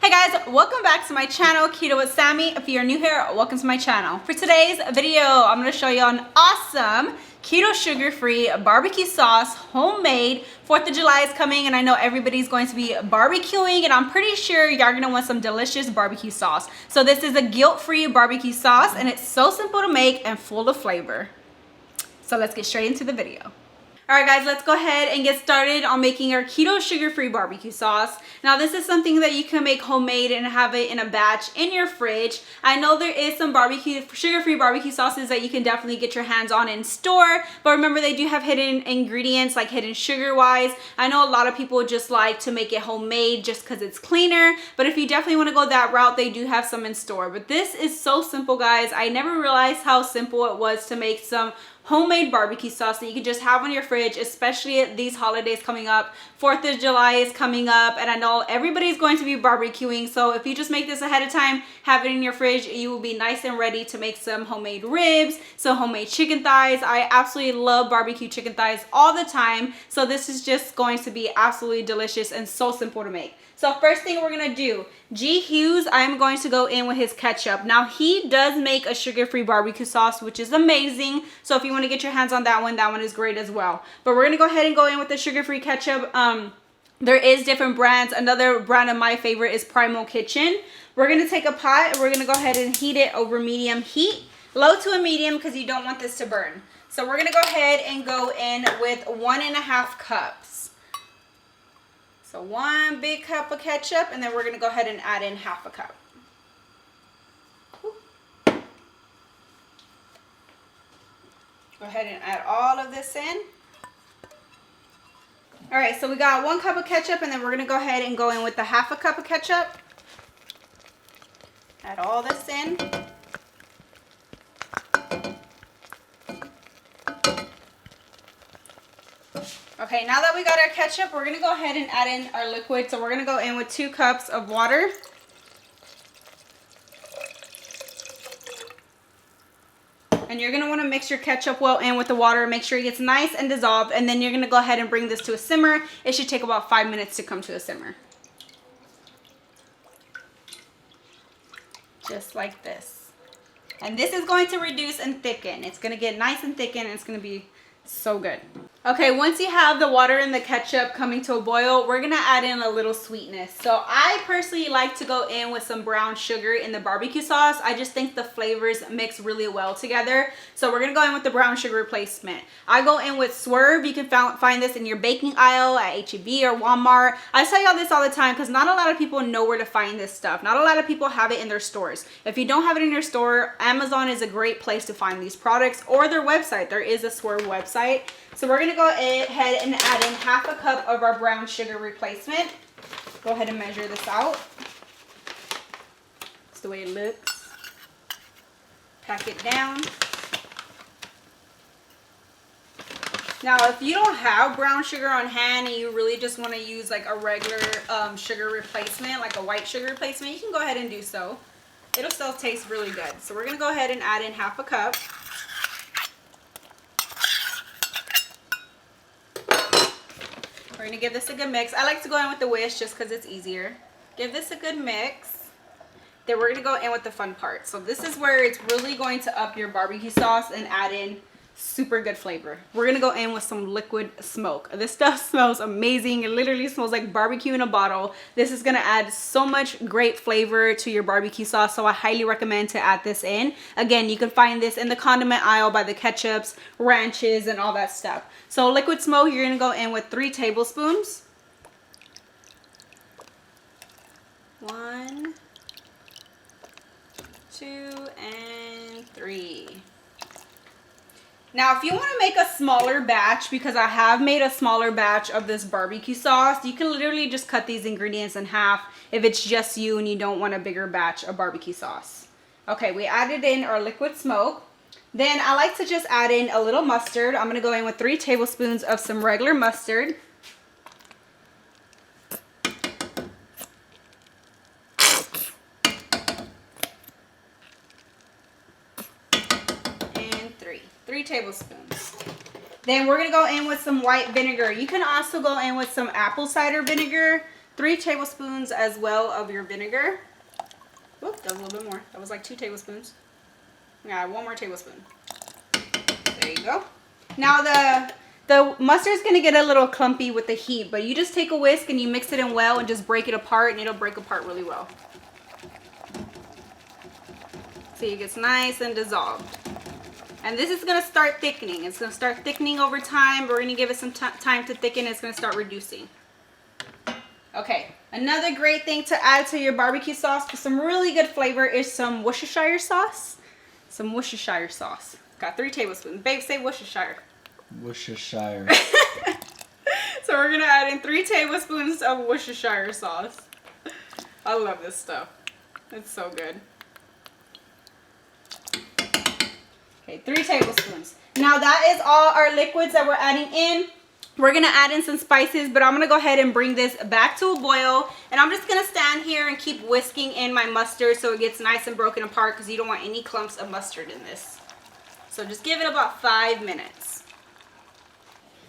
Hey guys, welcome back to my channel, Keto with Sammy. If you're new here, welcome to my channel. For today's video, I'm going to show you an awesome keto sugar-free barbecue sauce, homemade. 4th of July is coming and I know everybody's going to be barbecuing, and I'm pretty sure y'all going to want some delicious barbecue sauce. So this is a guilt-free barbecue sauce and it's so simple to make and full of flavor. So let's get straight into the video. Alright guys, let's go ahead and get started on making our keto sugar-free barbecue sauce. Now this is something that you can make homemade and have it in a batch in your fridge. I know there is some sugar-free barbecue sauces that you can definitely get your hands on in store, but remember they do have hidden ingredients, like hidden sugar-wise. I know a lot of people just like to make it homemade just because it's cleaner, but if you definitely want to go that route, they do have some in store. But this is so simple, guys. I never realized how simple it was to make some homemade barbecue sauce that you can just have in your fridge, especially at these holidays coming up. 4th of July is coming up and I know everybody's going to be barbecuing, so if you just make this ahead of time, have it in your fridge, you will be nice and ready to make some homemade ribs, some homemade chicken thighs. I absolutely love barbecue chicken thighs all the time, so this is just going to be absolutely delicious and so simple to make. So first thing we're going to do, G. Hughes, I'm going to go in with his ketchup. Now he does make a sugar-free barbecue sauce, which is amazing. So if you want to get your hands on that one is great as well. But we're going to go ahead and go in with the sugar-free ketchup. There is different brands. Another brand of my favorite is Primal Kitchen. We're going to take a pot and we're going to go ahead and heat it over medium heat. Low to a medium because you don't want this to burn. So we're going to go ahead and go in with 1.5 cups. So 1 big cup of ketchup, and then we're going to go ahead and add in 1/2 cup. Go ahead and add all of this in. All right, so we got 1 cup of ketchup, and then we're going to go ahead and go in with the 1/2 cup of ketchup. Add all this in. Okay, now that we got our ketchup, we're going to go ahead and add in our liquid. So we're going to go in with 2 cups of water. And you're going to want to mix your ketchup well in with the water. Make sure it gets nice and dissolved. And then you're going to go ahead and bring this to a simmer. It should take about 5 minutes to come to a simmer. Just like this. And this is going to reduce and thicken. It's going to get nice and thicken, and it's going to be so good. Okay, once you have the water and the ketchup coming to a boil, we're gonna add in a little sweetness. So I personally like to go in with some brown sugar in the barbecue sauce. I just think the flavors mix really well together. So we're gonna go in with the brown sugar replacement. I go in with Swerve. You can find this in your baking aisle at H-E-B or Walmart. I tell y'all this all the time because not a lot of people know where to find this stuff. Not a lot of people have it in their stores. If you don't have it in your store, Amazon is a great place to find these products, or their website. There is a Swerve website. So we're going to go ahead and add in 1/2 cup of our brown sugar replacement. Go ahead and measure this out. That's the way it looks. Pack it down. Now, if you don't have brown sugar on hand and you really just want to use like a regular sugar replacement, like a white sugar replacement, you can go ahead and do so. It'll still taste really good. So we're going to go ahead and add in 1/2 cup. We're going to give this a good mix. I like to go in with the whisk just because it's easier. Give this a good mix. Then we're going to go in with the fun part. So this is where it's really going to up your barbecue sauce and add in super good flavor. We're going to go in with some liquid smoke. This stuff smells amazing. It literally smells like barbecue in a bottle. This is going to add so much great flavor to your barbecue sauce, so I highly recommend to add this in. Again, you can find this in the condiment aisle by the ketchups, ranches, and all that stuff. So liquid smoke, you're going to go in with 3 tablespoons. 1, 2, and 3. Now, if you want to make a smaller batch, because I have made a smaller batch of this barbecue sauce, you can literally just cut these ingredients in half if it's just you and you don't want a bigger batch of barbecue sauce. Okay, we added in our liquid smoke. Then I like to just add in a little mustard. I'm going to go in with 3 tablespoons of some regular mustard. And 3 tablespoons. Then we're going to go in with some white vinegar. You can also go in with some apple cider vinegar. 3 tablespoons as well of your vinegar. Whoop, that was a little bit more. That was like 2 tablespoons. Yeah, 1 more tablespoon. There you go. Now the mustard's gonna get a little clumpy with the heat, but you just take a whisk and you mix it in well and just break it apart, and it'll break apart really well. See, it gets nice and dissolved. And this is gonna start thickening. It's gonna start thickening over time, but we're gonna give it some time to thicken. It's gonna start reducing. Okay, another great thing to add to your barbecue sauce for some really good flavor is some Worcestershire sauce. Some Worcestershire sauce. Got 3 tablespoons. Babe, say Worcestershire. Worcestershire. So we're gonna add in 3 tablespoons of Worcestershire sauce. I love this stuff. It's so good. Okay, 3 tablespoons. Now that is all our liquids that we're adding in. We're gonna add in some spices, but I'm gonna go ahead and bring this back to a boil, and I'm just gonna stand here and keep whisking in my mustard so it gets nice and broken apart, because you don't want any clumps of mustard in this. So just give it about 5 minutes.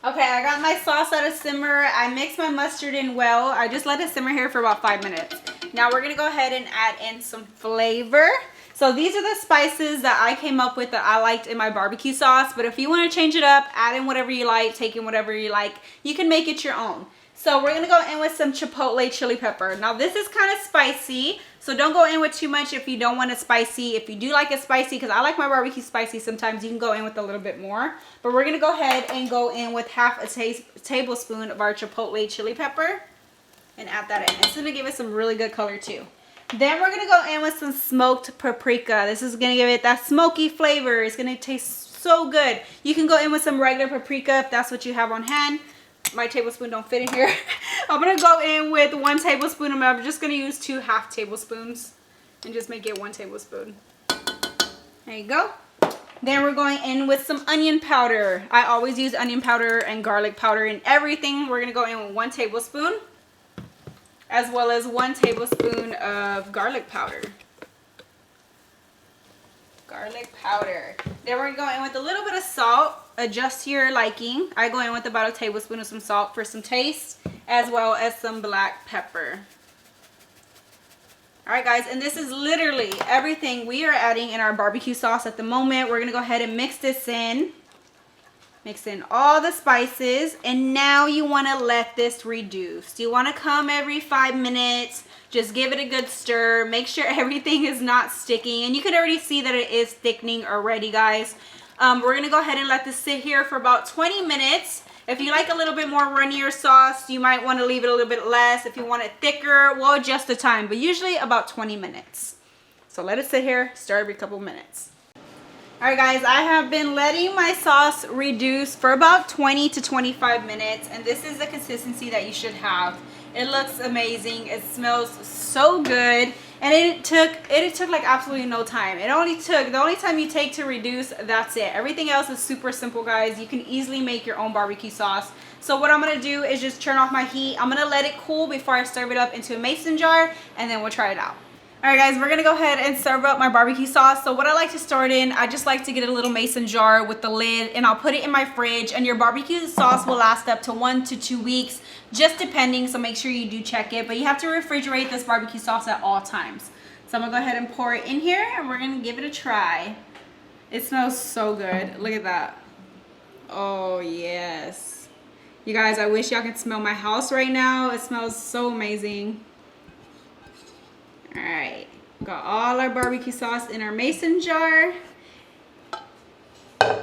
Okay, I got my sauce at a simmer. I mixed my mustard in well. I just let it simmer here for about 5 minutes. Now we're gonna go ahead and add in some flavor. So these are the spices that I came up with that I liked in my barbecue sauce. But if you want to change it up, add in whatever you like, take in whatever you like. You can make it your own. So we're going to go in with some chipotle chili pepper. Now this is kind of spicy, so don't go in with too much if you don't want it spicy. If you do like it spicy, because I like my barbecue spicy, sometimes you can go in with a little bit more. But we're going to go ahead and go in with half a tablespoon of our chipotle chili pepper and add that in. It's going to give it some really good color too. Then we're going to go in with some smoked paprika. This is going to give it that smoky flavor. It's going to taste so good. You can go in with some regular paprika if that's what you have on hand. My tablespoon don't fit in here. I'm going to go in with 1 tablespoon. I'm just going to use 2 half tablespoons and just make it 1 tablespoon. There you go. Then we're going in with some onion powder. I always use onion powder and garlic powder in everything. We're going to go in with 1 tablespoon. As well as 1 tablespoon of garlic powder. Garlic powder. Then we're going to go in with a little bit of salt. Adjust to your liking. I go in with about a tablespoon of some salt for some taste. As well as some black pepper. Alright guys, and this is literally everything we are adding in our barbecue sauce at the moment. We're going to go ahead and mix this in. Mix in all the spices, and now you want to let this reduce. You want to come every 5 minutes, just give it a good stir, make sure everything is not sticking, and you can already see that it is thickening already, guys. We're going to go ahead and let this sit here for about 20 minutes. If you like a little bit more runnier sauce, you might want to leave it a little bit less. If you want it thicker, we'll adjust the time, but usually about 20 minutes. So let it sit here, stir every couple minutes. Alright guys, I have been letting my sauce reduce for about 20 to 25 minutes, and this is the consistency that you should have. It looks amazing. It smells so good, and it took like absolutely no time. The only time you take to reduce, that's it. Everything else is super simple, guys. You can easily make your own barbecue sauce. So what I'm going to do is just turn off my heat. I'm going to let it cool before I serve it up into a mason jar, and then we'll try it out. Alright guys, we're going to go ahead and serve up my barbecue sauce. So what I like to store it in, I just like to get a little mason jar with the lid, and I'll put it in my fridge, and your barbecue sauce will last up to 1 to 2 weeks, just depending, so make sure you do check it. But you have to refrigerate this barbecue sauce at all times. So I'm going to go ahead and pour it in here, and we're going to give it a try. It smells so good. Look at that. Oh yes. You guys, I wish y'all could smell my house right now. It smells so amazing. Alright, got all our barbecue sauce in our mason jar.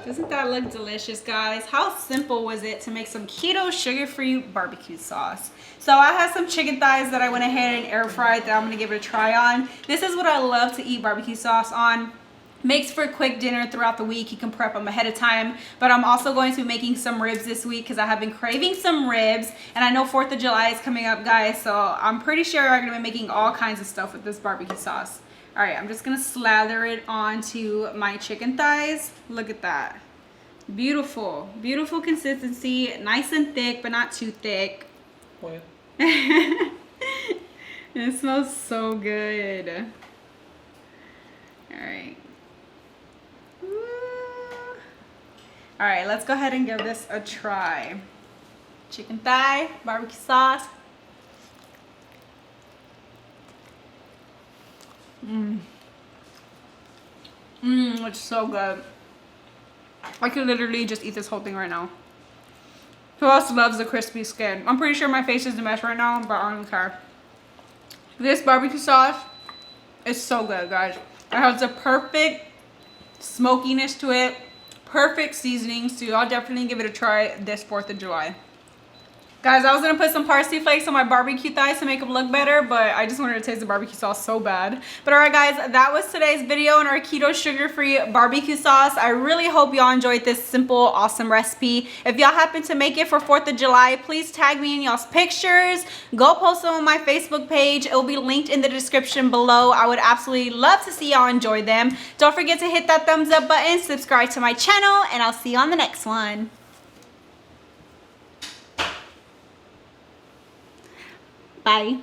Doesn't that look delicious, guys? How simple was it to make some keto sugar-free barbecue sauce? So I have some chicken thighs that I went ahead and air fried that I'm going to give it a try on. This is what I love to eat barbecue sauce on. Makes for a quick dinner throughout the week. You can prep them ahead of time. But I'm also going to be making some ribs this week because I have been craving some ribs. And I know 4th of July is coming up, guys. So I'm pretty sure I'm going to be making all kinds of stuff with this barbecue sauce. Alright, I'm just going to slather it onto my chicken thighs. Look at that. Beautiful. Beautiful consistency. Nice and thick, but not too thick. What? It smells so good. Alright. Alright, let's go ahead and give this a try. Chicken thigh, barbecue sauce. It's so good. I could literally just eat this whole thing right now. Who else loves the crispy skin? I'm pretty sure my face is a mess right now, but I don't care. This barbecue sauce is so good, guys. It has a perfect smokiness to it, perfect seasoning, so I'll definitely give it a try this 4th of July. Guys, I was going to put some parsley flakes on my barbecue thighs to make them look better, but I just wanted to taste the barbecue sauce so bad. But alright guys, that was today's video on our keto sugar-free barbecue sauce. I really hope y'all enjoyed this simple, awesome recipe. If y'all happen to make it for 4th of July, please tag me in y'all's pictures. Go post them on my Facebook page. It will be linked in the description below. I would absolutely love to see y'all enjoy them. Don't forget to hit that thumbs up button, subscribe to my channel, and I'll see you on the next one. Bye.